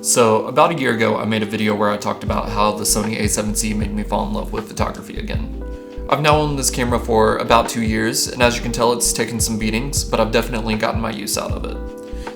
So about a year ago, I made a video where I talked about how the Sony A7C made me fall in love with photography again. I've now owned this camera for about 2 years, and as you can tell, it's taken some beatings, but I've definitely gotten my use out of it.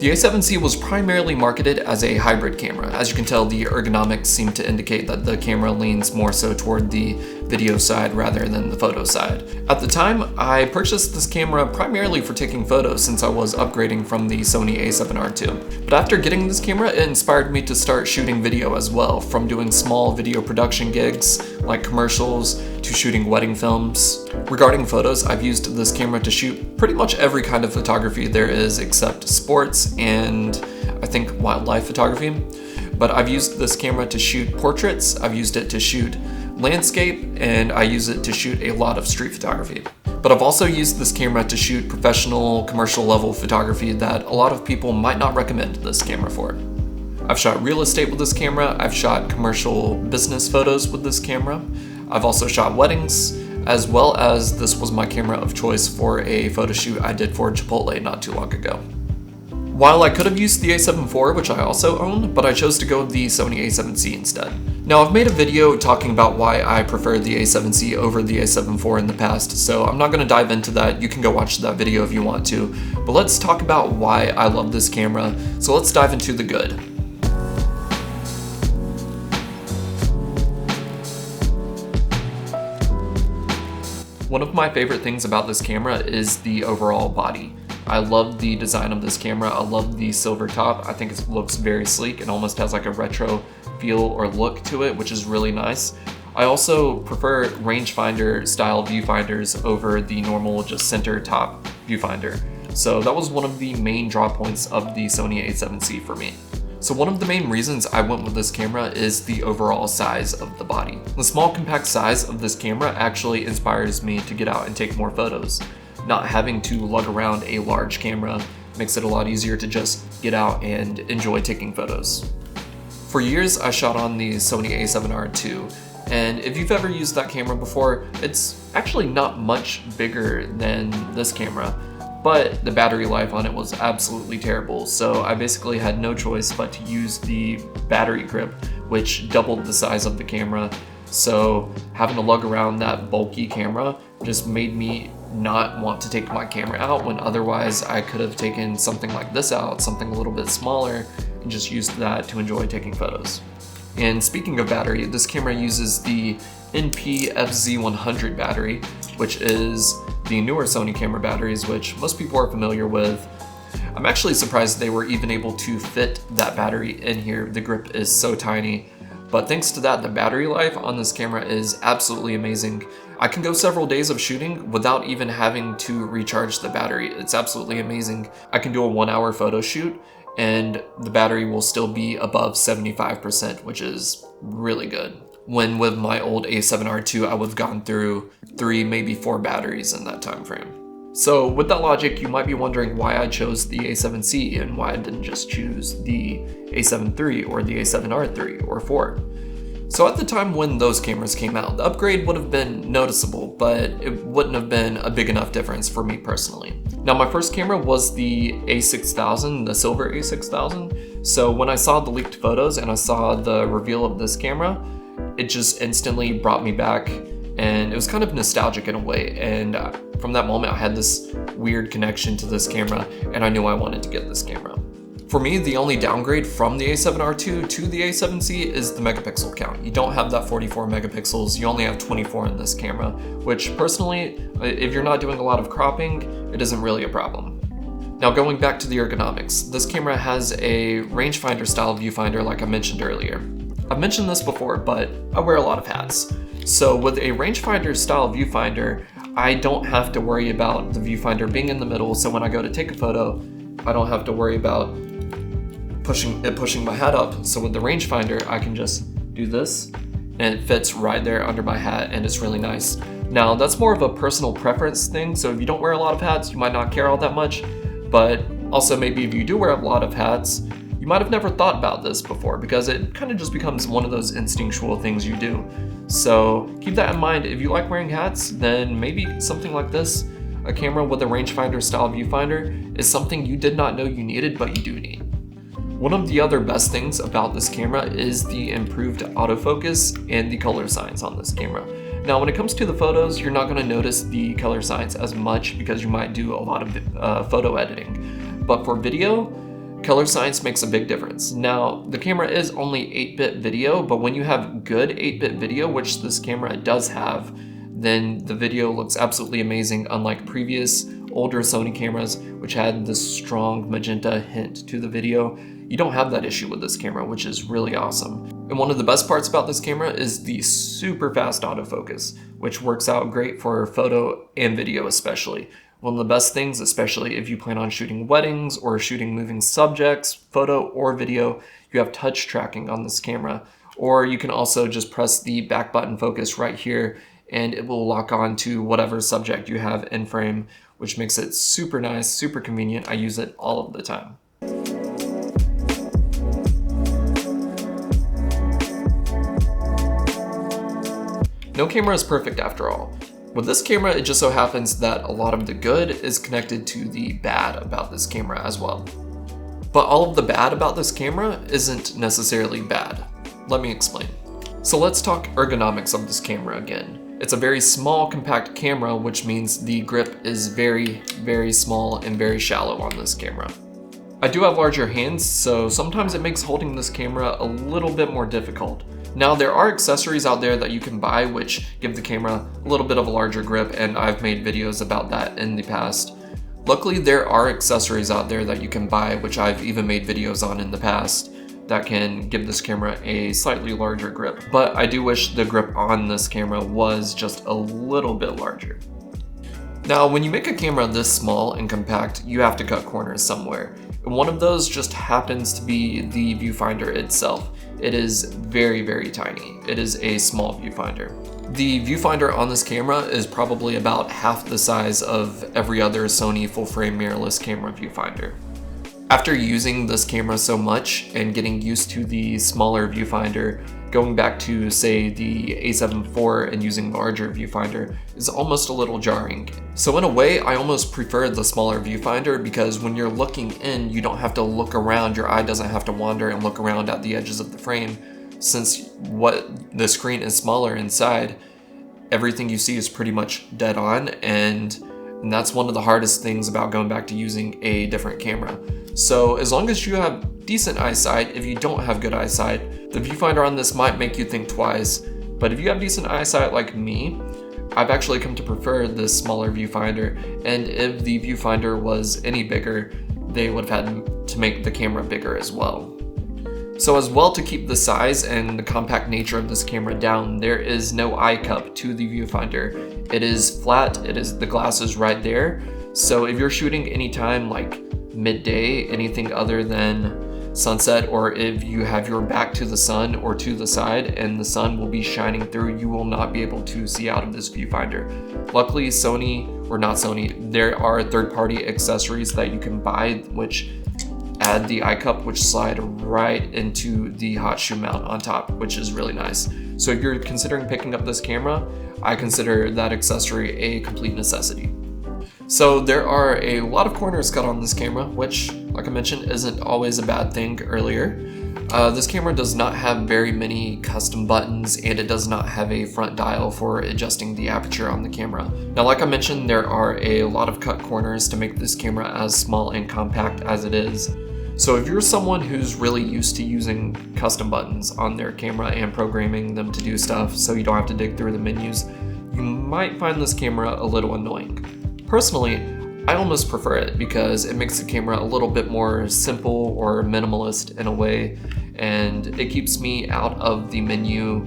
The A7C was primarily marketed as a hybrid camera. As you can tell, the ergonomics seem to indicate that the camera leans more so toward the video side rather than the photo side. At the time, I purchased this camera primarily for taking photos since I was upgrading from the Sony A7R2. But after getting this camera, it inspired me to start shooting video as well, from doing small video production gigs like commercials to shooting wedding films. Regarding photos, I've used this camera to shoot pretty much every kind of photography there is except sports and I think wildlife photography. But I've used this camera to shoot portraits, I've used it to shoot landscape, and I use it to shoot a lot of street photography. But I've also used this camera to shoot professional, commercial level photography that a lot of people might not recommend this camera for. I've shot real estate with this camera, I've shot commercial business photos with this camera, I've also shot weddings, as well as this was my camera of choice for a photo shoot I did for Chipotle not too long ago. While I could have used the A7 IV, which I also own, but I chose to go with the Sony A7C instead. Now I've made a video talking about why I prefer the A7C over the A7 IV in the past, so I'm not going to dive into that. You can go watch that video if you want to, but let's talk about why I love this camera. So let's dive into the good. One of my favorite things about this camera is the overall body. I love the design of this camera. I love the silver top. I think it looks very sleek. It almost has like a retro feel or look to it, which is really nice. I also prefer rangefinder style viewfinders over the normal just center top viewfinder. So that was one of the main draw points of the Sony A7C for me. So one of the main reasons I went with this camera is the overall size of the body. The small compact size of this camera actually inspires me to get out and take more photos. Not having to lug around a large camera makes it a lot easier to just get out and enjoy taking photos. For years, I shot on the Sony A7R2, and if you've ever used that camera before, it's actually not much bigger than this camera, but the battery life on it was absolutely terrible, so I basically had no choice but to use the battery grip, which doubled the size of the camera. So having to lug around that bulky camera just made me not want to take my camera out, when otherwise I could have taken something like this out, something a little bit smaller, and just used that to enjoy taking photos. And speaking of battery, this camera uses the NP-FZ100 battery, which is the newer Sony camera batteries, which most people are familiar with. I'm actually surprised they were even able to fit that battery in here. The grip is so tiny. But thanks to that, the battery life on this camera is absolutely amazing. I can go several days of shooting without even having to recharge the battery. It's absolutely amazing. I can do a 1-hour photo shoot and the battery will still be above 75%, which is really good. When with my old A7R2, I would have gone through 3, maybe 4 batteries in that time frame. So with that logic, you might be wondering why I chose the A7C and why I didn't just choose the A7 III or the A7R III or 4. So at the time when those cameras came out, the upgrade would have been noticeable, but it wouldn't have been a big enough difference for me personally. Now my first camera was the A6000, the silver A6000. So when I saw the leaked photos and I saw the reveal of this camera, it just instantly brought me back, and it was kind of nostalgic in a way. And from that moment, I had this weird connection to this camera, and I knew I wanted to get this camera. For me, the only downgrade from the A7R2 to the A7C is the megapixel count. You don't have that 44 megapixels, you only have 24 in this camera, which personally, if you're not doing a lot of cropping, it isn't really a problem. Now going back to the ergonomics, this camera has a rangefinder style viewfinder like I mentioned earlier. I've mentioned this before, but I wear a lot of hats. So with a rangefinder style viewfinder, I don't have to worry about the viewfinder being in the middle, so when I go to take a photo, I don't have to worry about pushing my hat up. So with the rangefinder, I can just do this, and it fits right there under my hat, and it's really nice. Now, that's more of a personal preference thing, so if you don't wear a lot of hats, you might not care all that much, but also maybe if you do wear a lot of hats, you might have never thought about this before, because it kind of just becomes one of those instinctual things you do. So keep that in mind. If you like wearing hats, then maybe something like this, a camera with a rangefinder style viewfinder, is something you did not know you needed, but you do need. One of the other best things about this camera is the improved autofocus and the color science on this camera. Now, when it comes to the photos, you're not going to notice the color science as much because you might do a lot of photo editing. But for video, color science makes a big difference. Now, the camera is only 8-bit video, but when you have good 8-bit video, which this camera does have, then the video looks absolutely amazing, unlike previous older Sony cameras, which had this strong magenta hint to the video. You don't have that issue with this camera, which is really awesome. And one of the best parts about this camera is the super fast autofocus, which works out great for photo and video especially. One of the best things, especially if you plan on shooting weddings or shooting moving subjects, photo or video, you have touch tracking on this camera. Or you can also just press the back button focus right here and it will lock on to whatever subject you have in frame, which makes it super nice, super convenient. I use it all of the time. No camera is perfect after all. With this camera, it just so happens that a lot of the good is connected to the bad about this camera as well. But all of the bad about this camera isn't necessarily bad. Let me explain. So let's talk ergonomics of this camera again. It's a very small, compact camera, which means the grip is very, very small and very shallow on this camera. I do have larger hands, so sometimes it makes holding this camera a little bit more difficult. Now, there are accessories out there that you can buy which give the camera a little bit of a larger grip, and I've made videos about that in the past. Luckily, there are accessories out there that you can buy, which I've even made videos on in the past, that can give this camera a slightly larger grip. But I do wish the grip on this camera was just a little bit larger. Now, when you make a camera this small and compact, you have to cut corners somewhere. And one of those just happens to be the viewfinder itself. It is very, very tiny. It is a small viewfinder. The viewfinder on this camera is probably about half the size of every other Sony full-frame mirrorless camera viewfinder. After using this camera so much and getting used to the smaller viewfinder, going back to, say, the A7 IV and using larger viewfinder is almost a little jarring. So in a way, I almost prefer the smaller viewfinder because when you're looking in, you don't have to look around, your eye doesn't have to wander and look around at the edges of the frame. Since the screen is smaller inside, everything you see is pretty much dead on, and that's one of the hardest things about going back to using a different camera. So as long as you have decent eyesight, if you don't have good eyesight, the viewfinder on this might make you think twice. But if you have decent eyesight like me, I've actually come to prefer this smaller viewfinder. And if the viewfinder was any bigger, they would have had to make the camera bigger as well. So as well, to keep the size and the compact nature of this camera down, there is no eye cup to the viewfinder. It is flat, the glass is right there. So if you're shooting anytime like midday, anything other than sunset, or if you have your back to the sun or to the side and the sun will be shining through, you will not be able to see out of this viewfinder. Luckily, there are third-party accessories that you can buy which add the eye cup, which slide right into the hot shoe mount on top, which is really nice. So if you're considering picking up this camera, I consider that accessory a complete necessity. So there are a lot of corners cut on this camera, which, like I mentioned, isn't always a bad thing earlier. This camera does not have very many custom buttons, and it does not have a front dial for adjusting the aperture on the camera. Now, like I mentioned, there are a lot of cut corners to make this camera as small and compact as it is. So if you're someone who's really used to using custom buttons on their camera and programming them to do stuff so you don't have to dig through the menus, you might find this camera a little annoying. Personally, I almost prefer it because it makes the camera a little bit more simple or minimalist in a way, and it keeps me out of the menu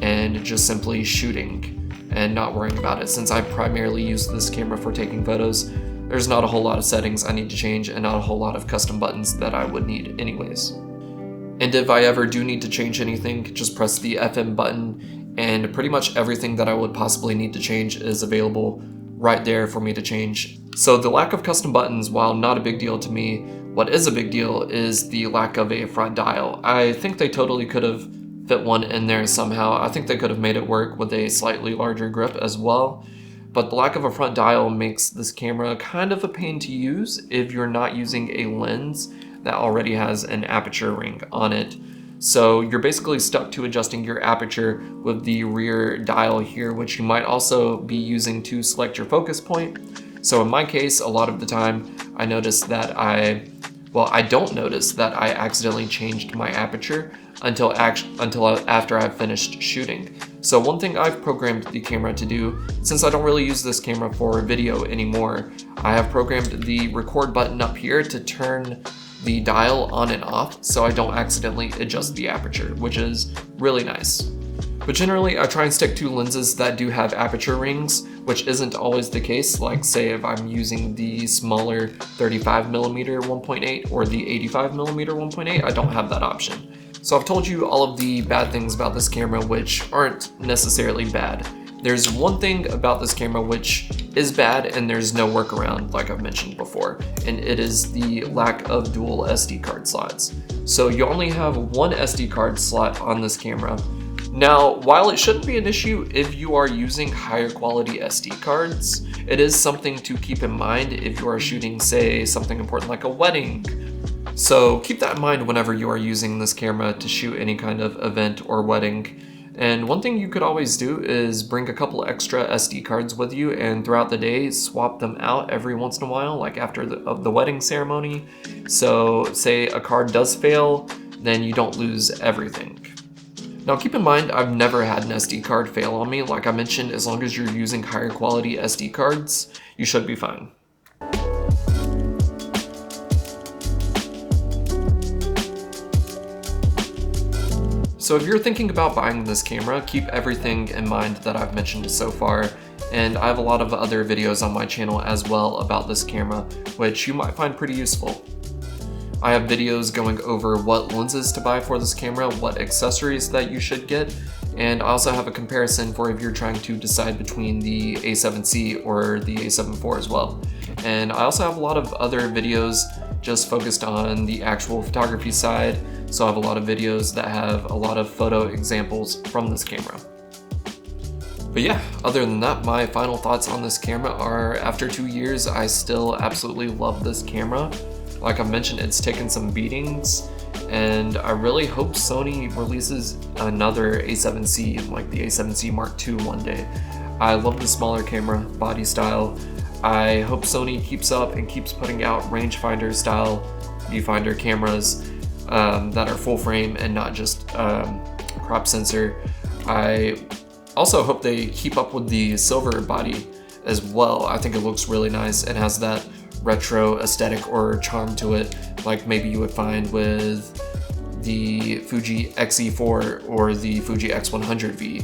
and just simply shooting and not worrying about it. Since I primarily use this camera for taking photos, there's not a whole lot of settings I need to change and not a whole lot of custom buttons that I would need anyways. And if I ever do need to change anything, just press the FM button, and pretty much everything that I would possibly need to change is available right there for me to change. So the lack of custom buttons, while not a big deal to me, what is a big deal is the lack of a front dial. I think they totally could have fit one in there somehow. I think they could have made it work with a slightly larger grip as well. But the lack of a front dial makes this camera kind of a pain to use if you're not using a lens that already has an aperture ring on it. So you're basically stuck to adjusting your aperture with the rear dial here, which you might also be using to select your focus point. So in my case, a lot of the time I notice that I don't notice that I accidentally changed my aperture until after I've finished shooting. So one thing I've programmed the camera to do, since I don't really use this camera for video anymore, I have programmed the record button up here to turn the dial on and off so I don't accidentally adjust the aperture, which is really nice. But generally, I try and stick to lenses that do have aperture rings, which isn't always the case. Like say if I'm using the smaller 35mm 1.8 or the 85mm 1.8, I don't have that option. So I've told you all of the bad things about this camera, which aren't necessarily bad. There's one thing about this camera which is bad and there's no workaround, like I've mentioned before, and it is the lack of dual SD card slots. So you only have one SD card slot on this camera. Now, while it shouldn't be an issue if you are using higher quality SD cards, it is something to keep in mind if you are shooting, say, something important like a wedding. So keep that in mind whenever you are using this camera to shoot any kind of event or wedding. And one thing you could always do is bring a couple extra SD cards with you and throughout the day swap them out every once in a while, like after the wedding ceremony. So say a card does fail, then you don't lose everything. Now keep in mind, I've never had an SD card fail on me. Like I mentioned, as long as you're using higher quality SD cards, you should be fine. So if you're thinking about buying this camera, keep everything in mind that I've mentioned so far, and I have a lot of other videos on my channel as well about this camera, which you might find pretty useful. I have videos going over what lenses to buy for this camera, what accessories that you should get, and I also have a comparison for if you're trying to decide between the A7C or the A7 IV as well. And I also have a lot of other videos just focused on the actual photography side, so I have a lot of videos that have a lot of photo examples from this camera. But yeah, other than that, my final thoughts on this camera are, after 2 years, I still absolutely love this camera. Like I mentioned, it's taken some beatings, and I really hope Sony releases another A7C, like the A7C Mark II one day. I love the smaller camera body style. I hope Sony keeps up and keeps putting out rangefinder style viewfinder cameras that are full frame and not just crop sensor. I also hope they keep up with the silver body as well. I think it looks really nice and has that retro aesthetic or charm to it, like maybe you would find with the Fuji Xe4 or the Fuji X100V,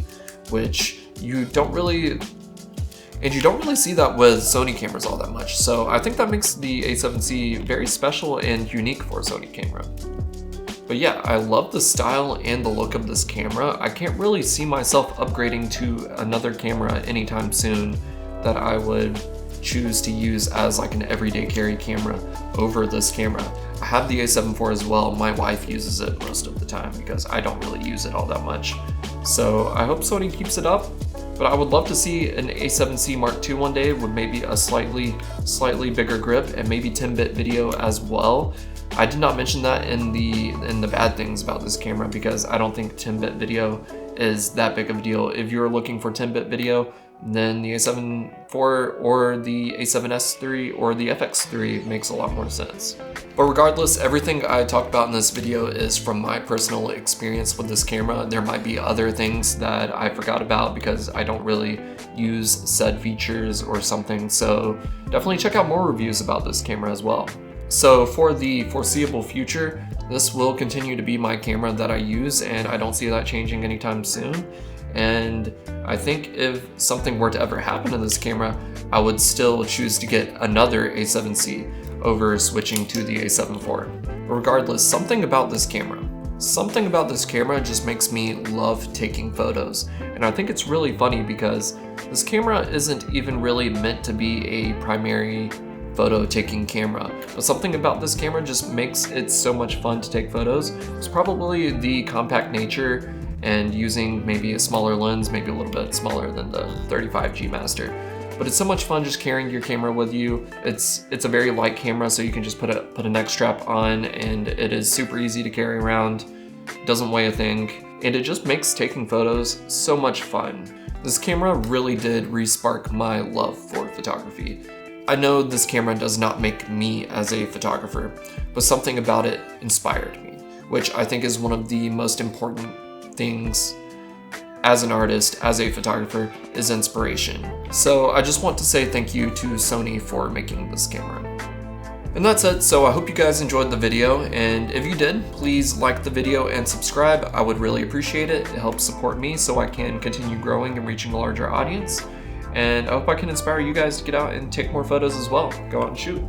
which you don't really see that with Sony cameras all that much. So I think that makes the A7C very special and unique for a Sony camera. But yeah, I love the style and the look of this camera. I can't really see myself upgrading to another camera anytime soon that I would choose to use as like an everyday carry camera over this camera. I have the A7 IV as well. My wife uses it most of the time because I don't really use it all that much. So I hope Sony keeps it up, but I would love to see an A7C Mark II one day with maybe a slightly bigger grip and maybe 10-bit video as well. I did not mention that in the bad things about this camera because I don't think 10-bit video is that big of a deal. If you're looking for 10-bit video, then the A7 IV or the A7S III or the FX3 makes a lot more sense. But regardless, everything I talked about in this video is from my personal experience with this camera. There might be other things that I forgot about because I don't really use said features or something, so definitely check out more reviews about this camera as well. So for the foreseeable future, this will continue to be my camera that I use, and I don't see that changing anytime soon. And I think if something were to ever happen to this camera, I would still choose to get another A7C over switching to the A7 IV. Regardless, something about this camera just makes me love taking photos. And I think it's really funny because this camera isn't even really meant to be a primary photo taking camera, but something about this camera just makes it so much fun to take photos. It's probably the compact nature and using maybe a smaller lens, maybe a little bit smaller than the 35G Master. but it's so much fun just carrying your camera with you. It's a very light camera, so you can just put a neck strap on, and it is super easy to carry around. Doesn't weigh a thing, and it just makes taking photos so much fun. This camera really did re-spark my love for photography. I know this camera does not make me as a photographer, but something about it inspired me, which I think is one of the most important things as an artist, as a photographer, is inspiration. So I just want to say thank you to Sony for making this camera. And that's it, so I hope you guys enjoyed the video, and if you did, please like the video and subscribe. I would really appreciate it. It helps support me so I can continue growing and reaching a larger audience. And I hope I can inspire you guys to get out and take more photos as well. Go out and shoot.